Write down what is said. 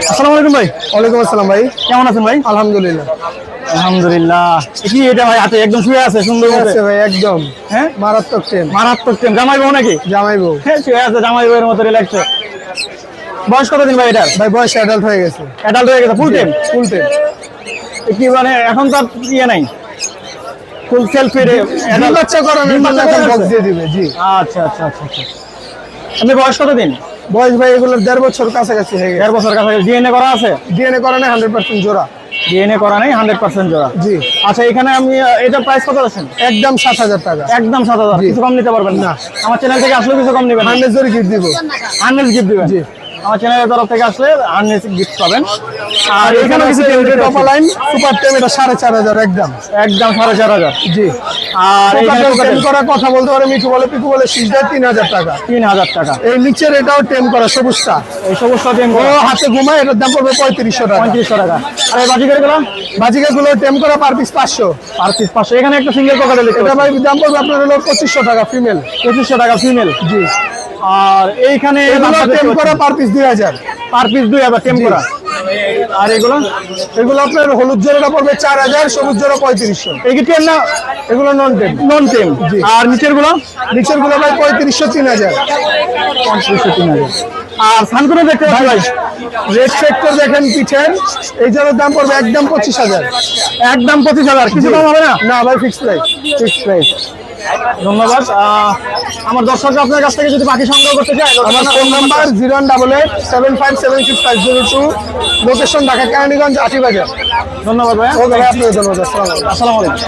আসসালামু আলাইকুম ভাই। ওয়ালাইকুম আসসালাম ভাই। কেমন আছেন ভাই? আলহামদুলিল্লাহ। আলহামদুলিল্লাহ। কি এটা ভাই হাতে একদম শুয়ে আছে সুন্দর ঠিক মতো? আছে ভাই, একদম হ্যাঁ মারাত্মক টেম। মারাত্মক টেম। জামাই বউ নাকি? জামাই বউ। হ্যাঁ শুয়ে আছে জামাই বউয়ের মতো রিল্যাক্সে। বয়স কতদিন ভাই এটার? ভাই বয়স অ্যাডাল্ট হয়ে গেছে। অ্যাডাল্ট হয়ে গেছে ফুল টেম? ফুল টেম। কি মানে এখন তো আর ইয়ে নাই ফুল সেলফি ডিম বাচ্চা করানোর জন্য এখন বক্স দিয়ে দিবে। জি আচ্ছা আচ্ছা আচ্ছা আচ্ছা। আপনি বয়স কতদিন? বয়স ভাই এগুলোর 1.5 বছর কাছাকাছি হয়ে গেছে। 1.5 বছর কাছাকাছি। ডিএনএ করা আছে? ডিএনএ করা নেই, 100% জোড়া। ডিএনএ করা নাই 100% জোড়া। জি। আচ্ছা এখানে আমি এটা প্রাইস কত আছেন? একদম 7,000 টাকা। একদম 7,000। জি। কিছু কম নিতে পারবেন না? না। আমার চ্যানেল থেকে আসলে কিছু কম নেবেন? 100 জোড়া গিফট দিব। 100 গিফট দিবেন? জি। আমার চ্যানেলের তরফ থেকে আসলে 100 গিফট পাবেন। আর এখানে কিছু টপ লাইন সুপার টেম, এটা 4,500 একদম। একদম 4,500। জি। আর এখানে টেম করা কথা বলতে পারে, মিঠু বলে পিকু বলে সিজদা 3,000 টাকা। 3,000 টাকা। এই নিচের এটাও টেম করা সবুজটা, এই সবুজটা টেম ও করা হাতে ঘুমায়, এটার দাম পড়বে 3,500 টাকা। 3500 টাকা। আর এই বাজিকার গুলো? বাজিকা গুলো টেম করা পার পিস 500। আর পিস 500। এখানে একটা সিঙ্গেল কোকাটেল দেখতে এটা পাচ্ছি। ভাই দাম পড়বে আপনার হলো 2,500 টাকা ফিমেল। 2500 টাকা ফিমেল। জি। আর এইখানে এগুলো টেম করা পার পিস 2,000। পার পিস 2000 টেম জি। করা। আর এগুলো? এগুলো আপনার হলুদ জোড়াটা পড়বে 4,000, সবুজ জোড়া 3,500। এই কি টেম না? এগুলো নন টেম। নন টেম। জি। আর নিচের গুলো? নিচের গুলো ভাই 3,500, 3,000। 3500 3000। আর সানকুনো দেখতে পাচ্ছি ভাই। রেড সেক্টর দেখেন পিঠের, এই জোড়ার দাম পড়বে একদম 25,000। একদম 25,000। কিছু কম হবে না? না ভাই, ফিক্স প্রাইস। Fixed price. ধন্যবাদ। আমার দর্শকরা আপনার কাছ থেকে যদি পাখি সংগ্রহ করতে চায়, আমার phone number 01887576502, location Dhaka Keraniganj, Atibazar. ধন্যবাদ ভাই। ওকে ভাই, আপনাদের ধন্যবাদ। আসসালামু আলাইকুম। আসসালামু আলাইকুম।